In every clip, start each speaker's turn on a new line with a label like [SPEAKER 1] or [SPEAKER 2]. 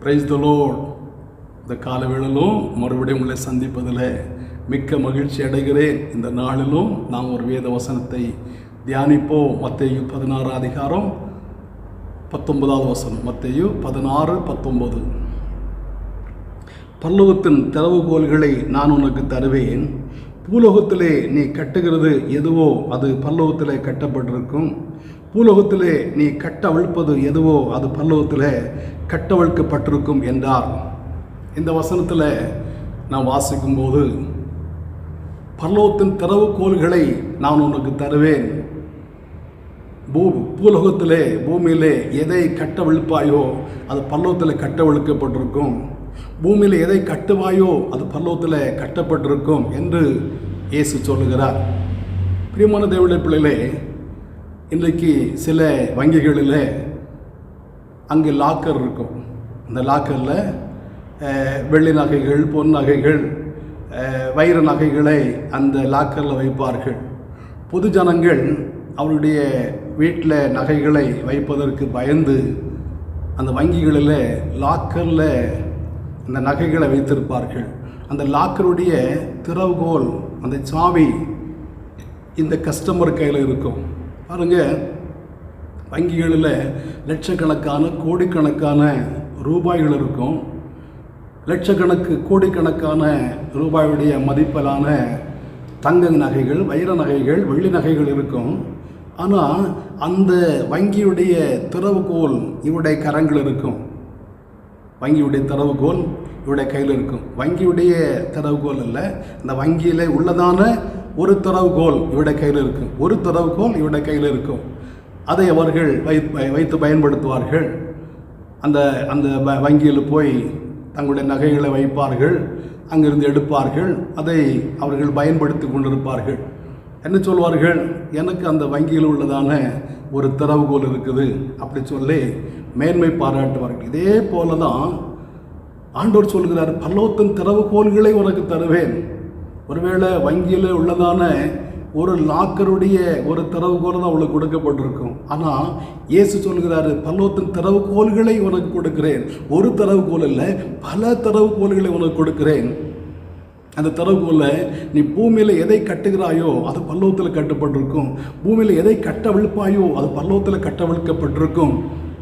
[SPEAKER 1] Praise the Lord. இந்த காலவேளையிலும் மறுபடியும் உங்களை சந்திப்பதில் மிக்க மகிழ்ச்சி அடைகிறேன். இந்த நாளிலும் நாம் ஒரு வேத வசனத்தை தியானிப்போம். மத்தேயு 16 அதிகாரம் 19வது வசனம். மத்தேயு 16:19. பரலோகத்தின் திறவுகோல்களை நான் உனக்கு தருவேன். பூலோகத்திலே நீ கட்டுகிறது எதுவோ அது பரலோகத்திலே கட்டப்பட்டிருக்கும். பூலோகத்திலே நீ கட்டவிழ்ப்பது எதுவோ அது பரலோகத்திலே கட்டவிழ்க்கப்பட்டிருக்கும் என்றார். இந்த வசனத்தில் நான் வாசிக்கும்போது, பரலோகத்தின் திறவுகோல்களை நான் உனக்கு தருவேன். பூலோகத்திலே பூமியிலே எதை கட்டவிழ்ப்பாயோ அது பரலோகத்தில் கட்டவிழ்க்கப்பட்டிருக்கும். பூமியில் எதை கட்டுவாயோ அது பரலோகத்தில் கட்டப்பட்டிருக்கும் என்று இயேசு சொல்லுகிறார். பிரியமான தேவனுடைய பிள்ளைகளே, இன்றைக்கு சில வங்கிகளில் அங்கே லாக்கர் இருக்கும். அந்த லாக்கரில் வெள்ளி நகைகள், பொன் நகைகள், வைர நகைகளை அந்த லாக்கரில் வைப்பார்கள். பொது ஜனங்கள் அவருடைய வீட்டில் நகைகளை வைப்பதற்கு பயந்து அந்த வங்கிகளில் லாக்கரில் அந்த நகைகளை வைத்திருப்பார்கள். அந்த லாக்கருடைய திறவுகோல், அந்த சாவி இந்த கஸ்டமர் கையில் இருக்கும். பாருங்கள், வங்கிகளில் லட்சக்கணக்கான கோடிக்கணக்கான ரூபாய்கள் இருக்கும். லட்சக்கணக்கு கோடிக்கணக்கான ரூபாயுடைய மதிப்பிலான தங்க நகைகள், வைர நகைகள், வெள்ளி நகைகள் இருக்கும். ஆனால் அந்த வங்கியுடைய திறவுகோல் இவருடைய கரங்கள் இருக்கும். வங்கியுடைய திறவுகோல் இவருடைய கையில் இருக்கும். வங்கியுடைய திறவுகோல் இல்லை, இந்த வங்கியில் உள்ளதான ஒரு திறவுகோல் இவருடைய கையில் இருக்கும். ஒரு திறவுகோல் இவருடைய கையில் இருக்கும். அதை அவர்கள் வைத்து பயன்படுத்துவார்கள். அந்த அந்த வங்கியில் போய் தங்களுடைய நகைகளை வைப்பார்கள், அங்கிருந்து எடுப்பார்கள், அதை அவர்கள் பயன்படுத்தி கொண்டிருப்பார்கள். என்ன சொல்வார்கள்? எனக்கு அந்த வங்கியில் உள்ளதான ஒரு திறவுகோல் இருக்குது அப்படி சொல்லி மேன்மை பாராட்டுவார்கள். இதே போல தான் ஆண்டவர் சொல்கிறார், பரலோகத்தின் திறவுகோல்களை உனக்கு தருவேன். ஒருவேளை வங்கியில் உள்ளதான ஒரு லாக்கருடைய ஒரு திறவுகோல் தான் அவளுக்கு கொடுக்கப்பட்டிருக்கும். ஆனால் இயேசு சொல்கிறார், பரலோகத்தின் திறவுகோல்களை உனக்கு கொடுக்கிறேன். ஒரு திறவுகோல் இல்லை, பல திறவுகோல்களை உனக்கு கொடுக்கிறேன். அந்த திறவுகோலை நீ பூமியில் எதை கட்டுகிறாயோ அது பரலோகத்தில் கட்டப்பட்டிருக்கும். பூமியில் எதை கட்டவிழ்ப்பாயோ அது பரலோகத்தில் கட்டவிழ்க்கப்பட்டிருக்கும்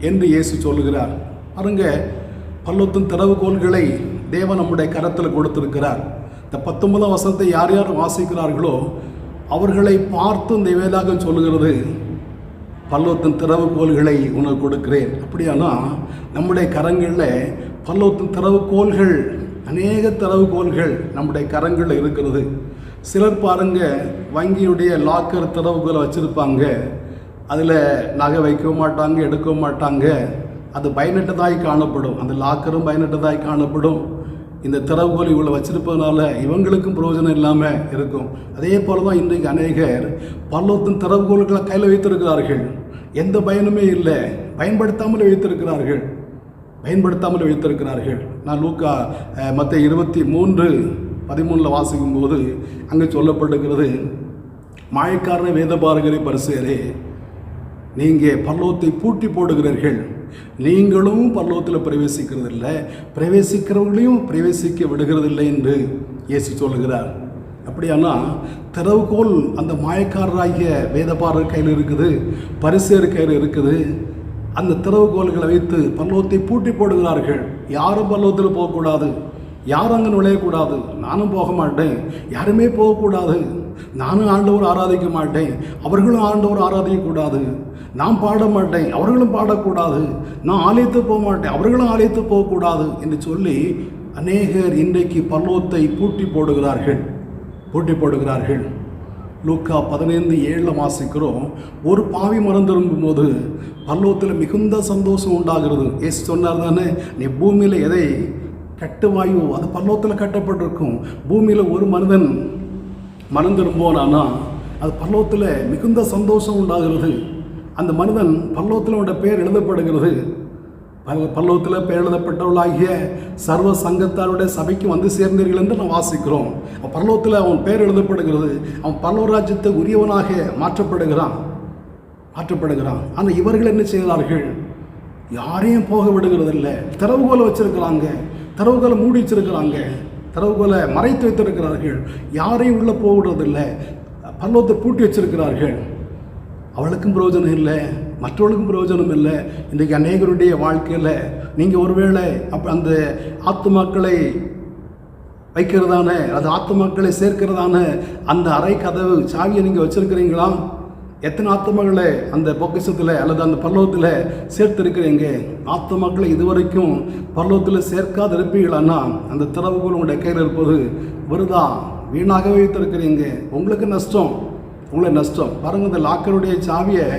[SPEAKER 1] என்று இயேசு சொல்லுகிறார். பாருங்க, பரலோகத்தின் திறவுகோல்களை தேவன் நம்முடைய கரத்தில் கொடுத்திருக்கிறார். இந்த 19ஆம் வசனத்தை யார் யார் வாசிக்கிறார்களோ அவர்களை பார்த்து இந்த வேதாகம் சொல்லுகிறது, பரலோகத்தின் திறவுகோல்களை உனக்கு கொடுக்கிறேன். அப்படியானா நம்முடைய கரங்களில் பரலோகத்தின் திறவுகோல்கள், அநேக திறவுகோல்கள் நம்முடைய கரங்களில் இருக்கிறது. சிலர் பாருங்க, வங்கியுடைய லாக்கர் திறவுகோலை வச்சுருப்பாங்க, அதில் நகை வைக்க மாட்டாங்க, எடுக்க மாட்டாங்க. அது பயனற்றதாய் காணப்படும். அந்த லாக்கரும் பயனற்றதாய் காணப்படும். இந்த திறவுகோல் இவ்வளோ வச்சிருப்பதனால இவங்களுக்கும் பிரயோஜனம் இல்லாமல் இருக்கும். அதே போல தான் இன்றைக்கு அநேகர் பரலோகத்தின் திறவுகோல்களை கையில் வைத்திருக்கிறார்கள். எந்த பயனுமே இல்லை, பயன்படுத்தாமல் வைத்திருக்கிறார்கள். நான் லூக்கா மத்தேயு 23:13 வாசிக்கும்போது அங்கே சொல்லப்பட்டிருக்கிறது, மாயக்காரனை வேதபாரகரை பரிசேரே, நீங்கள் பரலோகத்தை பூட்டி போடுகிறீர்கள், நீங்களும் பரலோகத்தில் பிரவேசிக்கிறதில்லை, பிரவேசிக்கிறவர்களையும் பிரவேசிக்க விடுகிறதில்லை என்று இயேசு சொல்லுகிறார். அப்படியானா திறவுகோல் அந்த மாயக்காரராகிய வேதபாரர் கையில் இருக்குது, பரிசேர் கையில் இருக்குது. அந்த திறவுகோல்களை வைத்து பரலோகத்தை பூட்டி போடுகிறார்கள். யாரும் பரலோகத்தில் போகக்கூடாது, யாரும் அங்கே நுழையக்கூடாது, நானும் போக மாட்டேன், யாருமே போகக்கூடாது, நானும் ஆண்டவர் ஆராதிக்க மாட்டேன், அவர்களும் ஆண்டவர் ஆராதிக்கக்கூடாது, நான் பாட மாட்டேன், அவர்களும் பாடக்கூடாது, நான் ஆலயத்து போக மாட்டேன், அவர்களும் ஆலயத்து போகக்கூடாது என்று சொல்லி அநேகர் இன்றைக்கு பரலோகத்தை பூட்டி போடுகிறார்கள். லூக்கா 15:7 வாசிக்கிறோம், ஒரு பாவி மனம் திரும்பும் போது பரலோகத்தில் மிகுந்த சந்தோஷம் உண்டாகிறது. ஏசு சொன்னார் தானே, நீ பூமியில் எதை கட்டுவாயோ அது பரலோகத்தில் கட்டப்பட்டிருக்கும். பூமியில் ஒரு மனிதன் மனம் திரும்புவானா அது பரலோகத்தில் மிகுந்த சந்தோஷம் உண்டாகிறது. அந்த மனிதன் பரலோகத்தில் அவனுடைய பெயர் எழுதப்படுகிறது. பரலோகத்தில் பெயர் எழுதப்பட்டவர்களாகிய சர்வ சங்கத்தாருடைய சபைக்கு வந்து சேர்ந்தீர்கள் என்று நாம் வாசிக்கிறோம். பரலோகத்தில் அவன் பெயர் எழுதப்படுகிறது. அவன் பரலோக ராஜ்யத்தை உரியவனாக மாற்றப்படுகிறான். ஆனால் இவர்கள் என்ன செய்கிறார்கள்? யாரையும் போக விடுகிறதில்லை. திறவுகோலை வச்சிருக்கிறாங்க, திறவுகோலை மூடி வச்சிருக்கிறாங்க, திறவுகோலை மறைத்து வைத்திருக்கிறார்கள். யாரையும் உள்ளே போக விடுறதில்லை. பல்லவத்தை பூட்டி வச்சிருக்கிறார்கள். அவளுக்கும் பிரயோஜனம் இல்லை, மற்றவர்களுக்கும் பிரயோஜனம் இல்லை. இன்றைக்கு அநேகருடைய வாழ்க்கையில் நீங்கள் ஒருவேளை அந்த ஆத்துமாக்களை வைக்கிறதான, அது ஆத்துமாக்களை சேர்க்கிறதான அந்த அறை கதவு சாவியை நீங்கள் வச்சிருக்கிறீங்களா? எத்தனை ஆத்துமாக்களை அந்த பொக்கிஷத்தில் அல்லது அந்த பல்லவத்தில் சேர்த்திருக்கிறீங்க? ஆத்துமாக்களை இதுவரைக்கும் பல்லவத்தில் சேர்க்காது இருப்பீங்களான்னா அந்த திறவுகோல் உங்களுடைய கையில் இருப்பது விருதா, வீணாக வைத்திருக்கிறீங்க. உங்களுக்கு நஷ்டம், உங்களுக்கு நஷ்டம். பாருங்கள், இந்த லாக்கருடைய சாவியை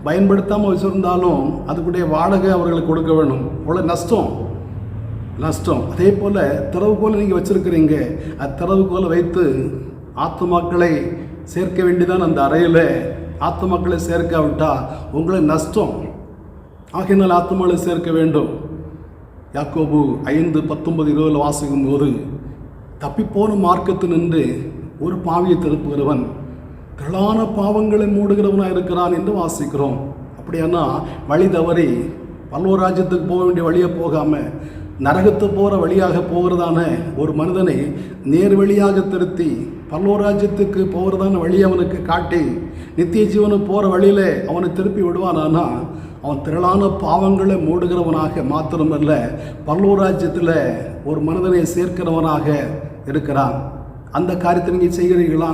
[SPEAKER 1] பயன்படுத்தாமல் வச்சுருந்தாலும் அதுக்குடைய வாடகை அவர்களுக்கு கொடுக்க வேணும். அவ்வளோ நஷ்டம், நஷ்டம். அதே போல் திறவுகோலை நீங்கள் வச்சுருக்கிறீங்க. அந்த திறவுகோலை வைத்து ஆத்துமாக்களை சேர்க்க வேண்டியதான் அந்த அறையில். ஆத்துமாக்களை சேர்க்காவிட்டால் உங்களுக்கு நஷ்டம். ஆகையினால் ஆத்துமாக்களை சேர்க்க வேண்டும். யாக்கோபு 5:19-20 வாசிக்கும் போது, தப்பிப்போன மார்க்கத்தில் நின்று ஒரு பாவியை திருப்புகிறவன் திரளான பாவங்களை மூடுகிறவனாக இருக்கிறான் என்று வாசிக்கிறோம். அப்படியானா வழி தவறி பல்லவ ராஜ்யத்துக்கு போக வேண்டிய வழியை போகாமல் நரகத்து போகிற வழியாக போகிறதான ஒரு மனிதனை நேர் வழியாக திருத்தி பல்லவ ராஜ்யத்துக்கு போகிறதான வழி அவனுக்கு காட்டி நித்திய ஜீவனுக்கு போகிற வழியில் அவனை திருப்பி விடுவானானா அவன் திரளான பாவங்களை மூடுகிறவனாக மாத்திரமல்ல, பல்லவ ராஜ்யத்தில் ஒரு மனிதனை சேர்க்கிறவனாக இருக்கிறான். அந்த காரியத்தை நீங்கள் செய்கிறீர்களா?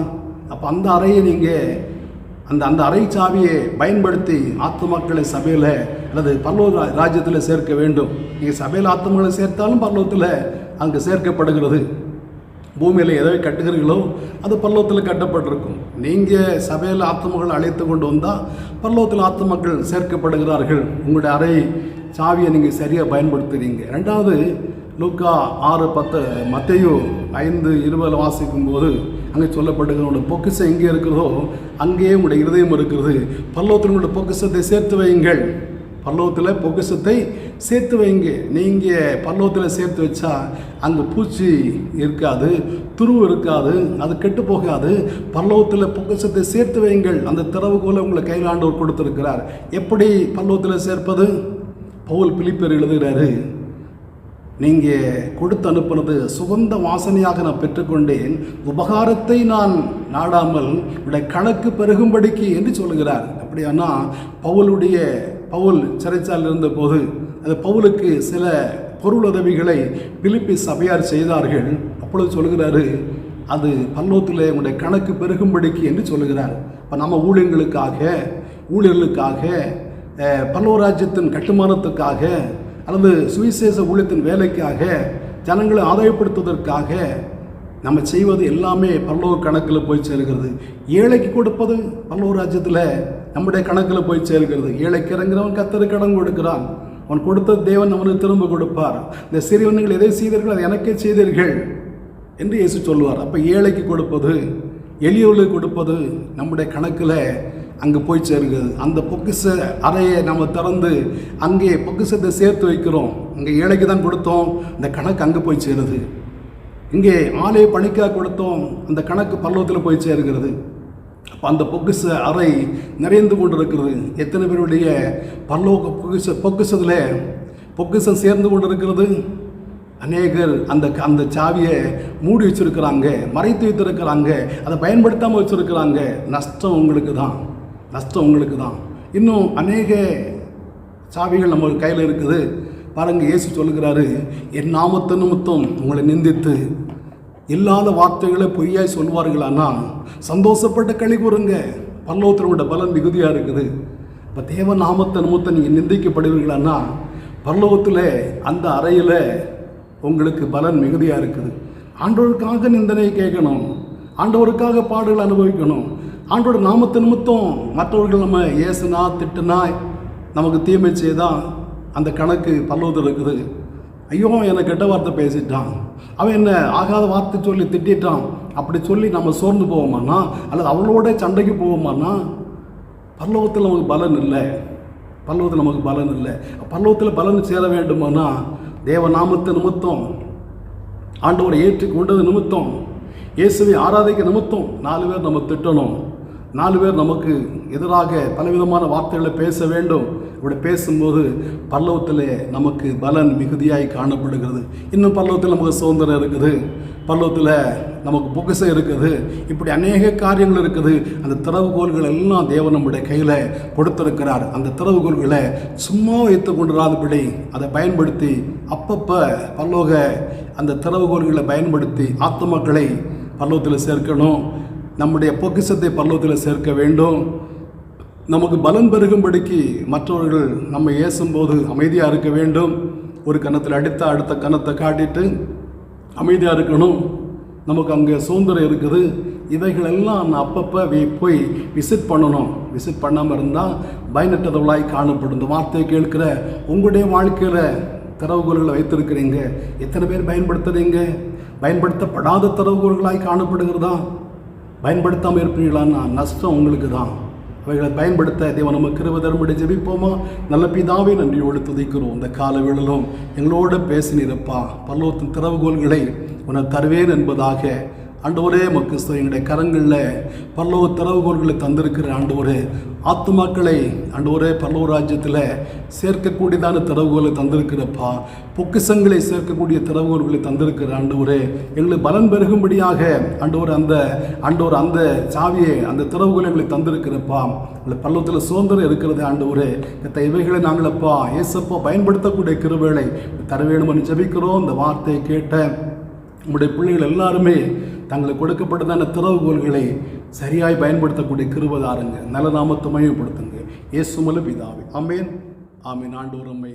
[SPEAKER 1] அப்போ அந்த அறையை நீங்கள் அந்த அறை சாவியை பயன்படுத்தி ஆத்துமாக்களை சபையில் அல்லது பல்லவ ராஜ்யத்தில் சேர்க்க வேண்டும். நீங்கள் சபையில் ஆத்துமாக்களை சேர்த்தாலும் பல்லவத்தில் அங்கே சேர்க்கப்படுகிறது. பூமியில் எதை கட்டுகிறீர்களோ அது பல்லவத்தில் கட்டப்பட்டிருக்கும். நீங்கள் சபையில் ஆத்துமாக்களை அழைத்து கொண்டு வந்தால் பல்லவத்தில் ஆத்துமாக்கள் சேர்க்கப்படுகிறார்கள். உங்களுடைய அறை சாவியை நீங்கள் சரியாக பயன்படுத்துகிறீங்க. ரெண்டாவது, லூக்கா 6:10, மத்தேயு 5:20 வாசிக்கும் போது அங்கே சொல்லப்படுகிற உங்களுடைய பொக்கிஷம் எங்கே இருக்கிறதோ அங்கேயே உங்களுடைய இருதயம் இருக்கிறது. பல்லவத்தில் உங்களுடைய பொக்கிஷத்தை சேர்த்து வையுங்கள். பல்லவத்தில் பொக்கிஷத்தை சேர்த்து வைங்க. நீங்கள் பல்லவத்தில் சேர்த்து வச்சா அங்கே பூச்சி இருக்காது, துருவு இருக்காது, அது கெட்டு போகாது. பல்லவத்தில் பொக்கிஷத்தை சேர்த்து வையுங்கள். அந்த திறவுகோலை உங்களை கையில் ஆண்டவர் கொடுத்திருக்கிறார். எப்படி பல்லவத்தில் சேர்ப்பது? பவுல் பிலிப்பியர் எழுதுகிறாரு, நீங்கள் கொடுத்து அனுப்பினது சுகந்த வாசனையாக நான் பெற்றுக்கொண்டேன், உபகாரத்தை நான் நாடாமல் உடைய கணக்கு பெருகும்படிக்கு என்று சொல்லுகிறார். அப்படியானா பவுல் சிறைச்சாலையில் இருந்தபோது அது பவுலுக்கு சில பொருள் உதவிகளை பிலிப்பி சபையார் செய்தார்கள். அப்பொழுது சொல்கிறாரு, அது பல்லவத்தில் உங்களுடைய கணக்கு பெருகும்படிக்கு என்று சொல்லுகிறார். இப்போ நம்ம ஊழியர்களுக்காக பல்லவ ராஜ்யத்தின் கட்டுமானத்துக்காக அல்லது சுவிசேஷ ஊழியத்தின் வேலைக்காக ஜனங்களை ஆதாயப்படுத்துவதற்காக நம்ம செய்வது எல்லாமே பல்லவ கணக்கில் போய் சேர்கிறது. ஏழைக்கு கொடுப்பது பல்லவ ராஜ்யத்தில் நம்முடைய கணக்கில் போய் சேர்கிறது. ஏழைக்கு இறங்குறவன் கர்த்தருக்கு கடன் கொடுக்கிறான். அவன் கொடுத்த தேவன் அவனுக்கு திரும்ப கொடுப்பார். இந்த சிறியவன்கள் எதை செய்தீர்கள் அதை எனக்கே செய்தீர்கள் என்று இயேசு சொல்லுவார். அப்போ ஏழைக்கு கொடுப்பது, எளியவர்களுக்கு கொடுப்பது நம்முடைய கணக்கில் அங்கே போய் சேருகிறது. அந்த பொக்கிஷ அறையை நம்ம திறந்து அங்கே பொக்கிஷத்தை சேர்த்து வைக்கிறோம். அங்கே ஏழைக்கு தான் கொடுத்தோம், இந்த கணக்கு அங்கே போய் சேருது. இங்கே ஆலய பணிக்காக கொடுத்தோம், அந்த கணக்கு பல்லவத்தில் போய் சேருகிறது. அப்போ அந்த பொக்கிஷ அறை நிறைந்து கொண்டு இருக்கிறது. எத்தனை பேருடைய பல்லோக பொக்கிஷத்தில் பொக்கிஷம் சேர்ந்து கொண்டு இருக்கிறது? அநேகர் அந்த சாவியை மூடி வச்சிருக்கிறாங்க, மறைத்து வைத்திருக்கிறாங்க, அதை பயன்படுத்தாமல் வச்சிருக்கிறாங்க. நஷ்டம் உங்களுக்கு தான், நஷ்டம் உங்களுக்கு தான். இன்னும் அநேக சாவிகள் நம்ம கையில் இருக்குது. பாருங்கள், இயேசு சொல்லுகிறாரு, என் நாமத்து நிமித்தம் உங்களை நிந்தித்து இல்லாத வார்த்தைகளை பொய்யாய் சொல்வார்களானா சந்தோஷப்பட்ட களி கூறுங்க, பல்லவத்தினோட பலன் மிகுதியாக இருக்குது. இப்போ தேவ நாமத்தை நிமித்தம் நீங்கள் நிந்திக்கப்படுவீர்களானா பல்லவத்தில் அந்த அறையில் உங்களுக்கு பலன் மிகுதியாக இருக்குது. ஆண்டவருக்காக நிந்தனை கேட்கணும், ஆண்டவருக்காக பாடுகள் அனுபவிக்கணும். ஆண்டோட நாமத்து நிமித்தம் மற்றவர்கள் நம்ம ஏசுனா திட்டுனா நமக்கு தீமை செய்தான் அந்த கணக்கு பல்லவத்தில் இருக்குது. ஐயோ என்னை கெட்ட வார்த்தை பேசிட்டான், அவன் என்ன ஆகாத வார்த்தை சொல்லி திட்டான், அப்படி சொல்லி நம்ம சோர்ந்து போவோமானா அல்லது அவளோட சண்டைக்கு போவோமானா பல்லவத்தில் நமக்கு பலன் இல்லை. பல்லவத்தில் நமக்கு பலன் இல்லை. பல்லவத்தில் பலன் சேர வேண்டுமானா தேவ நாமத்து நிமித்தம், ஆண்டவரை ஏற்றி கொண்டது நிமித்தம், இயேசுவை ஆராதிக்க நிமித்தம் 4 பேர் நம்ம திட்டணும். 4 பேர் நமக்கு எதிராக பலவிதமான வார்த்தைகளை பேச வேண்டும். இப்படி பேசும்போது பரலோகத்தில் நமக்கு பலன் மிகுதியாய் காணப்படுகிறது. இன்னும் பரலோகத்தில் நமக்கு சுதந்திரம் இருக்குது, பரலோகத்தில் நமக்கு பொக்கிஷம் இருக்குது, இப்படி அநேக காரியங்கள் இருக்குது. அந்த திறவுகோல்கள் எல்லாம் தேவன் நம்முடைய கையில் கொடுத்திருக்கிறார். அந்த திறவுகோல்களை சும்மா வைத்து கொண்டிராதபடி அதை பயன்படுத்தி அப்பப்போ பரலோக அந்த திறவுகோல்களை பயன்படுத்தி ஆத்துமாக்களை பரலோகத்தில் சேர்க்கணும். நம்முடைய பொக்கிஷத்தை பரலோகத்தில் சேர்க்க வேண்டும். நமக்கு பலன் பெருகும்படிக்கு மற்றவர்கள் நம்ம ஏசும்போது அமைதியாக இருக்க வேண்டும். ஒரு கன்னத்தில் அடித்த அடுத்த கன்னத்தை காட்டிட்டு அமைதியாக இருக்கணும். நமக்கு அங்கே சுதந்திரம் இருக்குது. இவைகளெல்லாம் அப்பப்போ போய் விசிட் பண்ணணும். விசிட் பண்ணாமல் இருந்தால் பயனற்றவர்களாய் காணப்படும். இந்த வார்த்தையை கேட்கிற உங்களுடைய வாழ்க்கையில் திறவுகோல்களை வைத்திருக்கிறீங்க. எத்தனை பேர் பயன்படுத்துகிறீங்க? பயன்படுத்தப்படாத திறவுகோல்களாய் காணப்படுகிறதா? பயன்படுத்தாமல் இருப்பீங்களான்னா நஷ்டம் உங்களுக்கு தான். அவைகளை பயன்படுத்த தேவன் நமக்கு கிருபை தரும்படி ஜெபிப்போமா? நல்ல பிதாவே, நன்றியோடு துதிக்கிறோம். இந்த கால வேளையிலும் எங்களோட பேசினிருப்பா. பரலோகத்தின் திறவுகோல்களை உனக்கு தருவேன் என்பதாக ஆண்டவரே உமக்கு எங்களுடைய கரங்களில் பரலோக திறவுகோல்களை தந்திருக்கிற ஆண்டவரே, ஆத்துமாக்களை ஆண்டவரே பரலோக ராஜ்யத்தில் சேர்க்கக்கூடியதான திறவுகோலை தந்திருக்கிறப்பா. பொக்கிஷங்களை சேர்க்கக்கூடிய திறவுகோல்களை தந்திருக்கிற ஆண்டவரே, எங்களுக்கு பலன் பெருகும்படியாக அந்த சாவியை அந்த திறவுகோலை எங்களுக்கு தந்திருக்கிறப்பா. எங்களை பரலோகத்தில் சுதந்திரம் இருக்கிறது ஆண்டவரே. இவைகளை நாங்களப்பா ஏசப்பா பயன்படுத்தக்கூடிய கிருபைகளை தர வேணும்னு ஜெபிக்கிறோம். இந்த வார்த்தையை கேட்ட உங்களுடைய பிள்ளைகள் எல்லாருமே தங்களுக்கு கொடுக்கப்பட்டதான திறவுகோல்களை சரியாய் பயன்படுத்தக்கூடிய கிருபை தாருங்க. நல்ல நாமத்தை மையப்படுத்துங்க. இயேசு மூலம் பிதாவே. ஆமென். ஆமென். ஆண்டவர் நம்மை